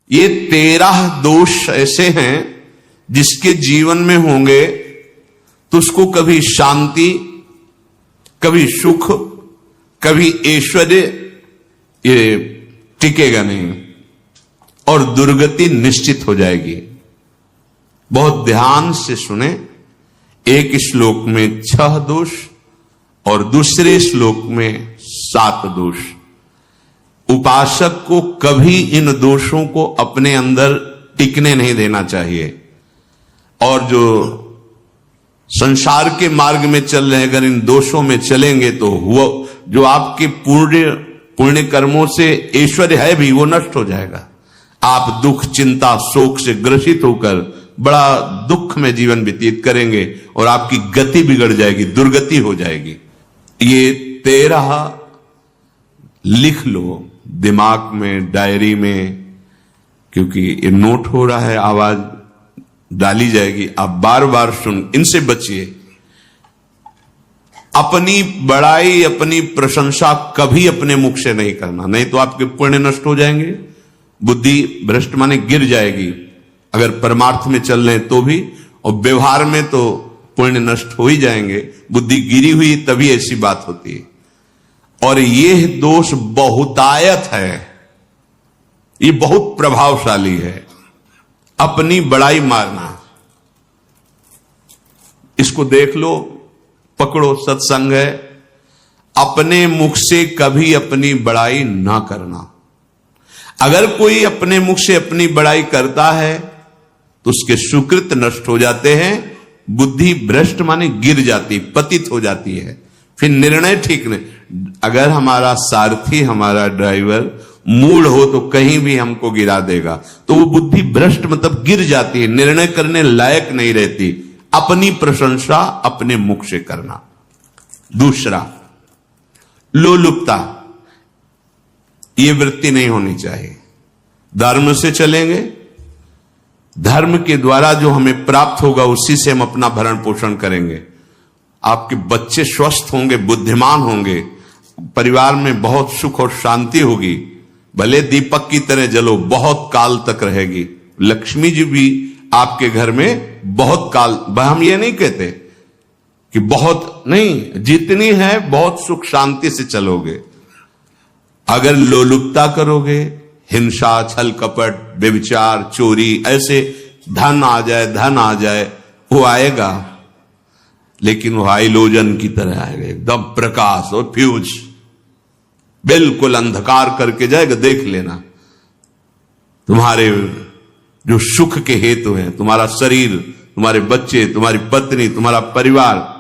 ये 13 दोष ऐसे हैं जिसके जीवन में होंगे तो उसको कभी शांति, कभी सुख, कभी ऐश्वर्य ये टिकेगा नहीं और दुर्गति निश्चित हो जाएगी। बहुत ध्यान से सुने। एक श्लोक में 6 दोष और दूसरे श्लोक में 7 दोष। उपासक को कभी इन दोषों को अपने अंदर टिकने नहीं देना चाहिए। और जो संसार के मार्ग में चल रहे हैं, अगर इन दोषों में चलेंगे तो वो जो आपके पुण्य कर्मों से ऐश्वर्य है भी वो नष्ट हो जाएगा। आप दुख, चिंता, शोक से ग्रसित होकर बड़ा दुख में जीवन व्यतीत करेंगे और आपकी गति बिगड़ जाएगी, दुर्गति हो जाएगी। ये 13 लिख लो दिमाग में, डायरी में, क्योंकि ये नोट हो रहा है, आवाज डाली जाएगी, आप बार बार सुन। इनसे बचिए। अपनी बड़ाई, अपनी प्रशंसा कभी अपने मुख से नहीं करना, नहीं तो आपके पुण्य नष्ट हो जाएंगे, बुद्धि भ्रष्ट माने गिर जाएगी। अगर परमार्थ में चल रहे तो भी, और व्यवहार में तो पुण्य नष्ट हो ही जाएंगे। बुद्धि गिरी हुई तभी ऐसी बात होती है। और यह दोष बहुतायत है, ये बहुत प्रभावशाली है। अपनी बड़ाई मारना, इसको देख लो, पकड़ो, सत्संग है। अपने मुख से कभी अपनी बड़ाई ना करना। अगर कोई अपने मुख से अपनी बड़ाई करता है तो उसके सुकृत नष्ट हो जाते हैं, बुद्धि भ्रष्ट माने गिर जाती, पतित हो जाती है, फिर निर्णय ठीक नहीं। अगर हमारा सारथी, हमारा ड्राइवर मूल हो तो कहीं भी हमको गिरा देगा, तो वो बुद्धि भ्रष्ट मतलब गिर जाती है, निर्णय करने लायक नहीं रहती। अपनी प्रशंसा अपने मुख से करना। दूसरा, लोलुपता, ये वृत्ति नहीं होनी चाहिए। धर्म से चलेंगे, धर्म के द्वारा जो हमें प्राप्त होगा उसी से हम अपना भरण पोषण करेंगे। आपके बच्चे स्वस्थ होंगे, बुद्धिमान होंगे, परिवार में बहुत सुख और शांति होगी। भले दीपक की तरह जलो, बहुत काल तक रहेगी। लक्ष्मी जी भी आपके घर में बहुत काल, हम ये नहीं कहते कि बहुत नहीं, जितनी है बहुत सुख शांति से चलोगे। अगर लोलुपता करोगे, हिंसा, छल कपट, व्यभिचार, चोरी, ऐसे धन आ जाए, वो आएगा, लेकिन वो हाइलोजन की तरह आएगा, एकदम प्रकाश और फ्यूज, बिल्कुल अंधकार करके जाएगा। देख लेना, तुम्हारे जो सुख के हेतु हैं, तुम्हारा शरीर, तुम्हारे बच्चे, तुम्हारी पत्नी, तुम्हारा परिवार,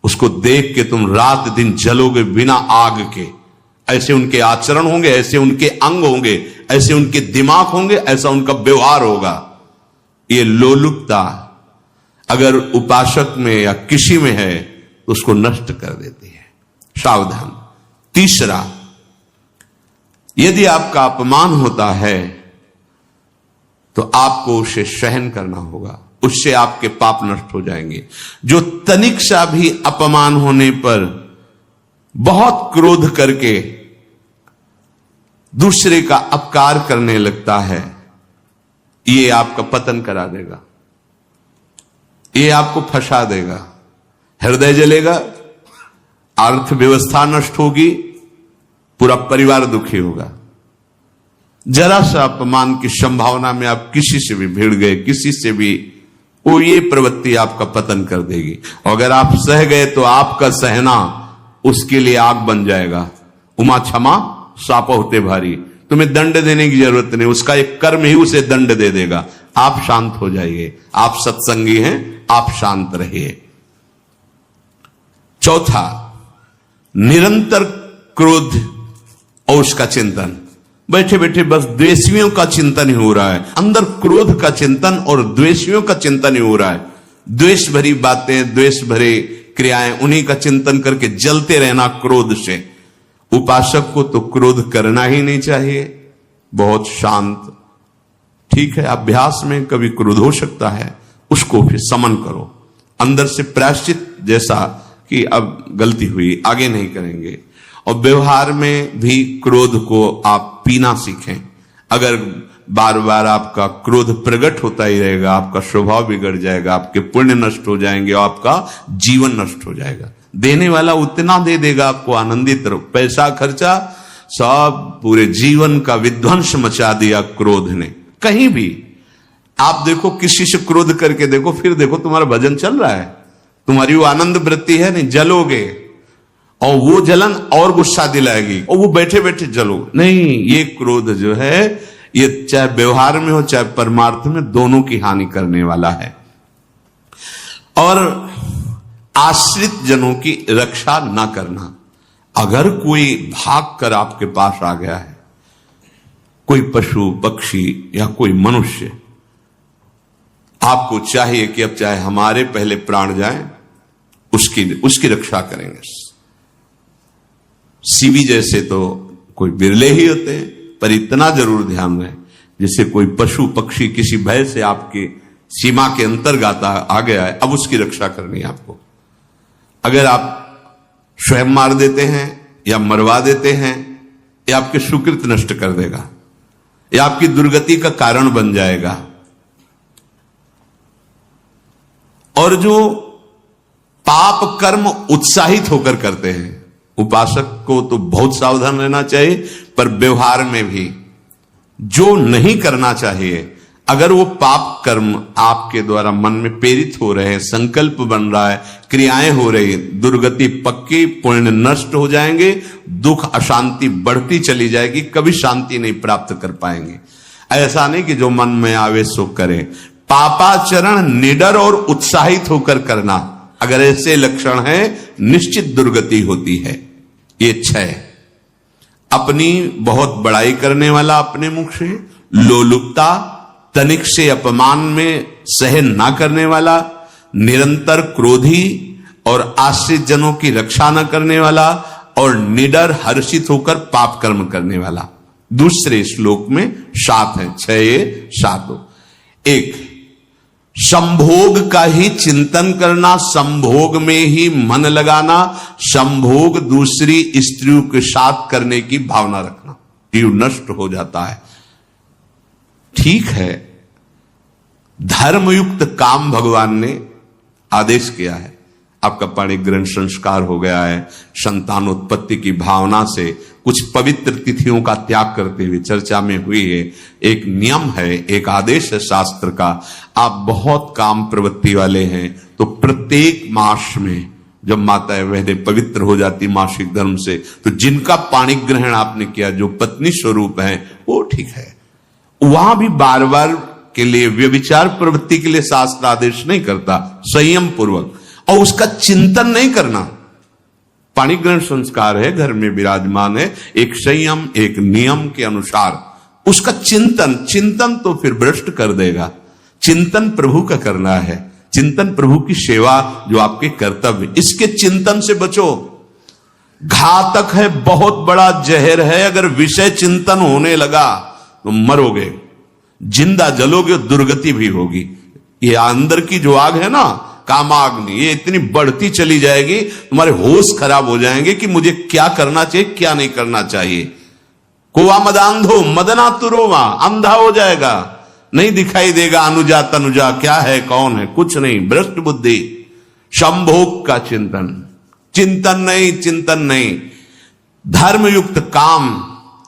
उसको देख के तुम रात दिन जलोगे बिना आग के। ऐसे उनके आचरण होंगे, ऐसे उनके अंग होंगे, ऐसे उनके दिमाग होंगे, ऐसा उनका व्यवहार होगा। ये लोलुपता अगर उपासक में या किसी में है तो उसको नष्ट कर देती है। सावधान। तीसरा, यदि आपका अपमान होता है तो आपको उसे सहन करना होगा, उससे आपके पाप नष्ट हो जाएंगे। जो तनिक सा भी अपमान होने पर बहुत क्रोध करके दूसरे का अपकार करने लगता है, ये आपका पतन करा देगा, ये आपको फंसा देगा, हृदय जलेगा, अर्थव्यवस्था नष्ट होगी, पूरा परिवार दुखी होगा। जरा सा अपमान की संभावना में आप किसी से भी भिड़ गए, किसी से भी, वो ये प्रवृत्ति आपका पतन कर देगी। और अगर आप सह गए तो आपका सहना उसके लिए आग बन जाएगा। उमा क्षमा साप होते भारी, तुम्हें दंड देने की जरूरत नहीं, उसका एक कर्म ही उसे दंड दे देगा। आप शांत हो जाइए, आप सत्संगी हैं, आप शांत रहिए। चौथा, निरंतर क्रोध और उसका चिंतन। बैठे बैठे बस द्वेषियों का चिंतन ही हो रहा है, अंदर क्रोध का चिंतन और द्वेषियों का चिंतन ही हो रहा है। द्वेष भरी बातें, द्वेष भरे क्रियाएं, उन्हीं का चिंतन करके जलते रहना क्रोध से। उपासक को तो क्रोध करना ही नहीं चाहिए, बहुत शांत। ठीक है, अभ्यास में कभी क्रोध हो सकता है, उसको फिर समन करो, अंदर से प्रायश्चित, जैसा कि अब गलती हुई, आगे नहीं करेंगे। और व्यवहार में भी क्रोध को आप पीना सीखें। अगर बार बार आपका क्रोध प्रकट होता ही रहेगा, आपका स्वभाव बिगड़ जाएगा, आपके पुण्य नष्ट हो जाएंगे और आपका जीवन नष्ट हो जाएगा। देने वाला उतना दे देगा आपको, आनंदित रहो। पैसा खर्चा, सब पूरे जीवन का विध्वंस मचा दिया क्रोध ने। कहीं भी आप देखो, किसी से क्रोध करके देखो, फिर देखो तुम्हारा भजन चल रहा है, तुम्हारी वो आनंद वृत्ति है नहीं, जलोगे और वो जलन और गुस्सा दिलाएगी और वो बैठे बैठे जलो नहीं। ये क्रोध जो है, ये चाहे व्यवहार में हो चाहे परमार्थ में, दोनों की हानि करने वाला है। और आश्रित जनों की रक्षा ना करना। अगर कोई भाग कर आपके पास आ गया है, कोई पशु पक्षी या कोई मनुष्य, आपको चाहिए कि अब चाहे हमारे पहले प्राण जाएं, उसकी रक्षा करेंगे। सीबी जैसे तो कोई बिरले ही होते हैं, पर इतना जरूर ध्यान रहे, जैसे कोई पशु पक्षी किसी भय से आपके सीमा के अंतर्गत आ गया है, अब उसकी रक्षा करनी है आपको। अगर आप स्वयं मार देते हैं या मरवा देते हैं, या आपके सुकृत नष्ट कर देगा, या आपकी दुर्गति का कारण बन जाएगा। और जो पाप कर्म उत्साहित होकर करते हैं, उपासक को तो बहुत सावधान रहना चाहिए, पर व्यवहार में भी जो नहीं करना चाहिए, अगर वो पाप कर्म आपके द्वारा मन में प्रेरित हो रहे हैं, संकल्प बन रहा है, क्रियाएं हो रही, दुर्गति पक्की, पुण्य नष्ट हो जाएंगे, दुख अशांति बढ़ती चली जाएगी, कभी शांति नहीं प्राप्त कर पाएंगे। ऐसा नहीं कि जो मन में आवे सो करें। पापाचरण निडर और उत्साहित होकर करना, अगर ऐसे लक्षण है, निश्चित दुर्गति होती है। ये 6, अपनी बहुत बड़ाई करने वाला अपने मुख से, लोलुपता, तनिक से अपमान में सहन ना करने वाला, निरंतर क्रोधी और आश्रित जनों की रक्षा न करने वाला, और निडर हर्षित होकर पाप कर्म करने वाला। दूसरे श्लोक में 7 है, 6 7। 1, संभोग का ही चिंतन करना, संभोग में ही मन लगाना, संभोग दूसरी स्त्रियों के साथ करने की भावना रखना, जीव नष्ट हो जाता है। ठीक है, धर्मयुक्त काम भगवान ने आदेश किया है, आपका पाणिक ग्रहण संस्कार हो गया है, संतानोत्पत्ति की भावना से कुछ पवित्र तिथियों का त्याग करते हुए चर्चा में हुई है। एक नियम है, एक आदेश है शास्त्र का। आप बहुत काम प्रवृत्ति वाले हैं तो प्रत्येक मास में जब माता बहनें पवित्र हो जाती मासिक धर्म से, तो जिनका पाणिक ग्रहण आपने किया, जो पत्नी स्वरूप है, वो ठीक है। वहां भी बार बार के लिए व्यभिचार प्रवृत्ति के लिए शास्त्र आदेश नहीं करता, संयम पूर्वक, और उसका चिंतन नहीं करना। पाणिक ग्रहण संस्कार है, घर में विराजमान है, एक संयम एक नियम के अनुसार उसका चिंतन तो फिर भ्रष्ट कर देगा। चिंतन प्रभु का करना है, चिंतन प्रभु की सेवा जो आपके कर्तव्य, इसके चिंतन से बचो। घातक है, बहुत बड़ा जहर है, अगर विषय चिंतन होने लगा तो मरोगे, जिंदा जलोगे, दुर्गति भी होगी। ये अंदर की जो आग है ना, कामाग्नि, ये इतनी बढ़ती चली जाएगी, तुम्हारे होश खराब हो जाएंगे कि मुझे क्या करना चाहिए क्या नहीं करना चाहिए। कोवा मदांधो मदना तुरोवा, अंधा हो जाएगा, नहीं दिखाई देगा अनुजा तनुजा क्या है कौन है, कुछ नहीं, भ्रष्ट बुद्धि। संभोग का चिंतन नहीं। धर्मयुक्त काम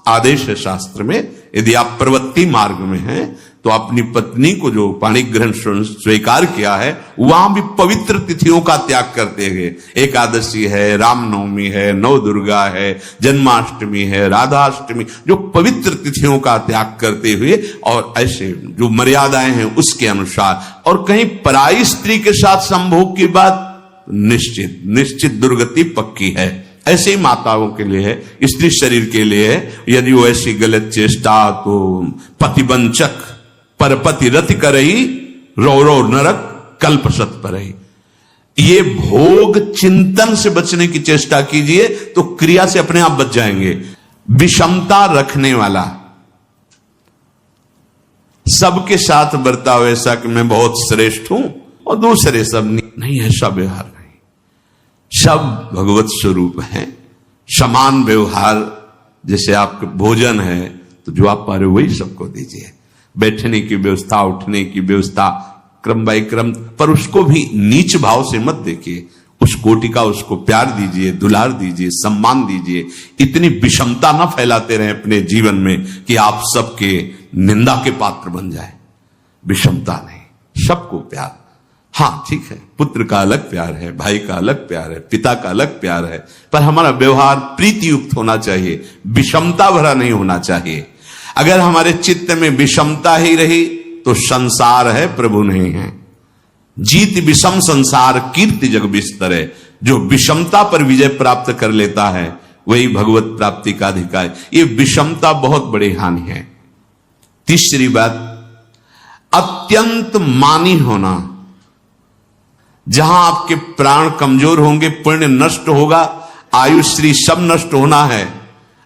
आदेश है शास्त्र में। यदि आप प्रवृत्ति मार्ग में हैं तो अपनी पत्नी को जो पाणिक ग्रहण स्वीकार किया है, वहां भी पवित्र तिथियों का त्याग करते हुए, एकादशी है, रामनवमी है, नव दुर्गा है, जन्माष्टमी है, राधाष्टमी, जो पवित्र तिथियों का त्याग करते हुए, और ऐसे जो मर्यादाएं हैं उसके अनुसार। और कहीं पराई स्त्री के साथ संभोग की बात, निश्चित दुर्गति पक्की है। ऐसे ही माताओं के लिए है, स्त्री शरीर के लिए है। यदि वो ऐसी गलत चेष्टा तो पतिवंचक परपति रति करई, रो नरक कल्प सत परई। ये भोग चिंतन से बचने की चेष्टा कीजिए तो क्रिया से अपने आप बच जाएंगे। विषमता रखने वाला, सबके साथ बर्ताव ऐसा कि मैं बहुत श्रेष्ठ हूं और दूसरे सब नहीं, ऐसा व्यवहार नहीं। सब भगवत स्वरूप हैं, समान व्यवहार। जैसे आपके भोजन है तो जो आप पा रहे हो वही सबको दीजिए। बैठने की व्यवस्था, उठने की व्यवस्था, क्रम बाय क्रम, पर उसको भी नीच भाव से मत देखिए। उस कोटि का उसको प्यार दीजिए, दुलार दीजिए, सम्मान दीजिए। इतनी विषमता ना फैलाते रहे अपने जीवन में कि आप सबके निंदा के पात्र बन जाए। विषमता नहीं, सबको प्यार। हाँ ठीक है, पुत्र का अलग प्यार है, भाई का अलग प्यार है, पिता का अलग प्यार है, पर हमारा व्यवहार प्रीति युक्त होना चाहिए, विषमता भरा नहीं होना चाहिए। अगर हमारे चित्त में विषमता ही रही तो संसार है, प्रभु नहीं है। जीत विषम संसार कीर्ति जग बिस्तर है। जो विषमता पर विजय प्राप्त कर लेता है वही भगवत प्राप्ति का अधिकारी। ये विषमता बहुत बड़ी हानि है। तीसरी बात, अत्यंत मानी होना। जहां आपके प्राण कमजोर होंगे, पुण्य नष्ट होगा, आयुश्री सब नष्ट होना है,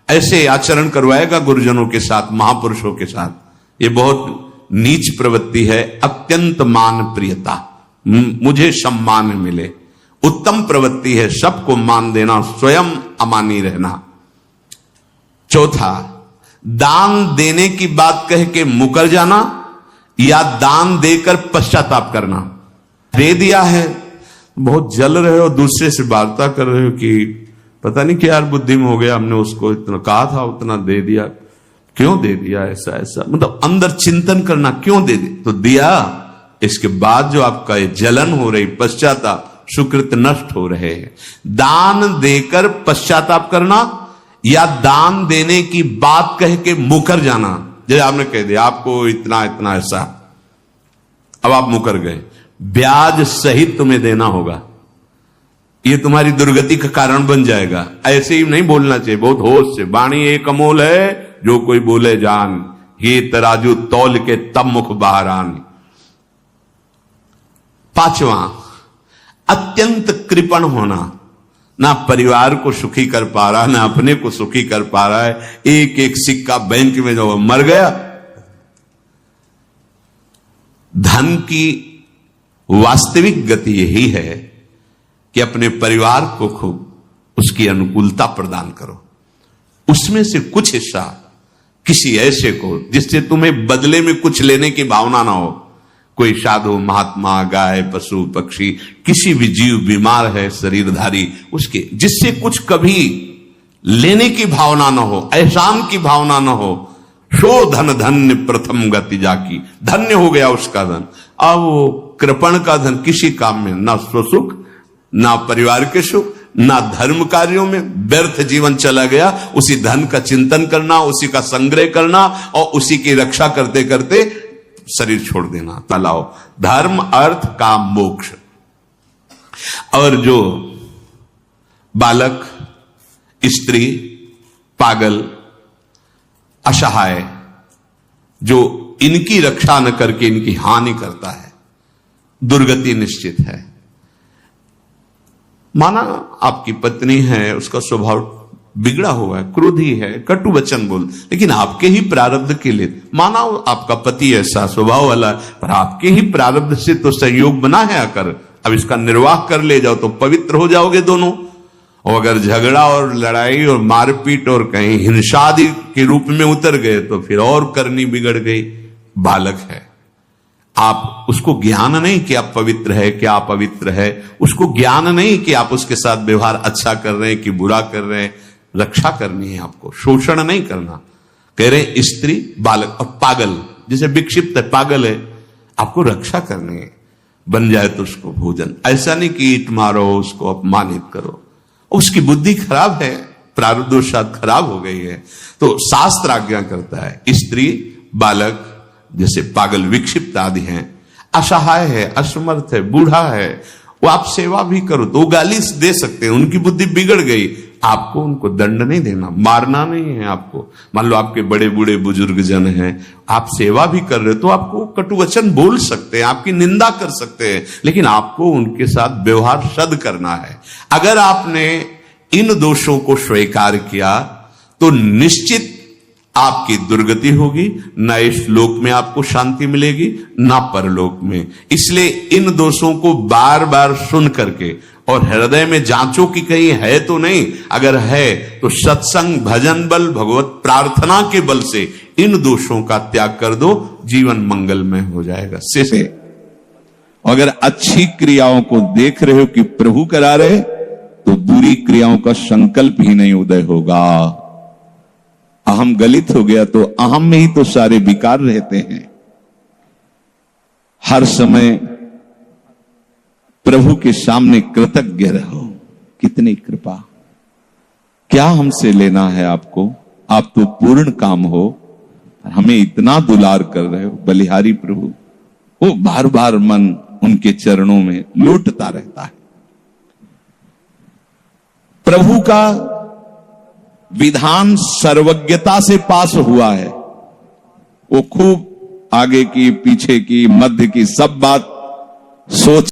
ऐसे आचरण करवाएगा गुरुजनों के साथ, महापुरुषों के साथ। ये बहुत नीच प्रवृत्ति है। अत्यंत मान प्रियता, मुझे सम्मान मिले, उत्तम प्रवृत्ति है। सबको मान देना, स्वयं अमानी रहना। चौथा, दान देने की बात कह के मुकर जाना या दान देकर पश्चाताप करना। दे दिया है, बहुत जल रहे हो, दूसरे से वार्ता कर रहे हो कि पता नहीं क्या यार बुद्धि में हो गया, हमने उसको इतना कहा था, उतना दे दिया, क्यों दे दिया, ऐसा ऐसा, मतलब अंदर चिंतन करना, क्यों दे दिया तो दिया। इसके बाद जो आपका जलन हो रही, पश्चाताप, सुकृत नष्ट हो रहे हैं। दान देकर पश्चाताप करना या दान देने की बात कह के मुकर जाना। जैसे आपने कह दिया आपको इतना इतना ऐसा, अब आप मुकर गए, ब्याज सहित तुम्हें देना होगा, ये तुम्हारी दुर्गति का कारण बन जाएगा। ऐसे ही नहीं बोलना चाहिए, बहुत होश से। वाणी एक अमोल है, जो कोई बोले जान, ये तराजू तौल के तब मुख बाहर आन। पांचवा, अत्यंत कृपण होना। ना परिवार को सुखी कर पा रहा, ना अपने को सुखी कर पा रहा है। एक एक सिक्का बैंक में जो मर गया। धन की वास्तविक गति यही है कि अपने परिवार को खूब उसकी अनुकूलता प्रदान करो, उसमें से कुछ हिस्सा किसी ऐसे को जिससे तुम्हें बदले में कुछ लेने की भावना ना हो। कोई साधु महात्मा, गाय, पशु, पक्षी, किसी भी जीव बीमार है, शरीरधारी, उसके जिससे कुछ कभी लेने की भावना ना हो, एहसान की भावना ना हो। सो धन धन्य प्रथम गति जाकी, धन्य हो गया उसका धन। अब वो कृपण का धन किसी काम में, ना स्वसुख, ना परिवार के सुख, ना धर्म कार्यों में, व्यर्थ जीवन चला गया। उसी धन का चिंतन करना, उसी का संग्रह करना और उसी की रक्षा करते करते शरीर छोड़ देना। तलाओ धर्म, अर्थ, काम, मोक्ष। और जो बालक, स्त्री, पागल, असहाय, जो इनकी रक्षा न करके इनकी हानि करता है, दुर्गति निश्चित है। माना आपकी पत्नी है, उसका स्वभाव बिगड़ा हुआ है, क्रोधी है, कटु वचन बोल, लेकिन आपके ही प्रारब्ध के लिए, माना आपका पति ऐसा स्वभाव वाला, पर आपके ही प्रारब्ध से तो संयोग बना है आकर, अब इसका निर्वाह कर ले जाओ तो पवित्र हो जाओगे दोनों। और अगर झगड़ा और लड़ाई और मारपीट और कहीं हिंसा आदि के रूप में उतर गए तो फिर और करनी बिगड़ गई। बालक है, आप उसको ज्ञान नहीं कि आप पवित्र है, कि आप पवित्र है, उसको ज्ञान नहीं कि आप उसके साथ व्यवहार अच्छा कर रहे हैं कि बुरा कर रहे हैं। रक्षा करनी है आपको, शोषण नहीं करना। कह रहे स्त्री, बालक और पागल, जिसे विक्षिप्त है, पागल है, आपको रक्षा करनी है। बन जाए तो उसको भोजन, ऐसा नहीं कि ईट मारो, उसको अपमानित करो। उसकी बुद्धि खराब है, प्रारब्धवशात खराब हो गई है, तो शास्त्र आज्ञा करता है स्त्री, बालक, जैसे पागल, विक्षिप्त आदि हैं, असहाय है, असमर्थ है, बूढ़ा है, वो आप सेवा भी करो तो वो गाली दे सकते हैं, उनकी बुद्धि बिगड़ गई। आपको उनको दंड नहीं देना, मारना नहीं है आपको। मान लो आपके बड़े बूढ़े बुजुर्ग जन हैं, आप सेवा भी कर रहे हो तो आपको कटु वचन बोल सकते हैं, आपकी निंदा कर सकते हैं, लेकिन आपको उनके साथ व्यवहार सद करना है। अगर आपने इन दोषों को स्वीकार किया तो निश्चित आपकी दुर्गति होगी, न इस लोक में आपको शांति मिलेगी, न परलोक में। इसलिए इन दोषों को बार बार सुन करके और हृदय में जांचो कि कहीं है तो नहीं। अगर है तो सत्संग, भजन बल, भगवत प्रार्थना के बल से इन दोषों का त्याग कर दो, जीवन मंगलमय हो जाएगा। से अगर अच्छी क्रियाओं को देख रहे हो कि प्रभु करा रहे, तो बुरी क्रियाओं का संकल्प ही नहीं उदय होगा। अहम गलित हो गया तो अहम में ही तो सारे विकार रहते हैं। हर समय प्रभु के सामने कृतज्ञ रहो, कितनी कृपा, क्या हमसे लेना है आपको, आप तो पूर्ण काम हो, हमें इतना दुलार कर रहे हो। बलिहारी प्रभु, वो बार बार मन उनके चरणों में लौटता रहता है। प्रभु का विधान सर्वज्ञता से पास हुआ है। वो खूब आगे की, पीछे की, मध्य की सब बात सोच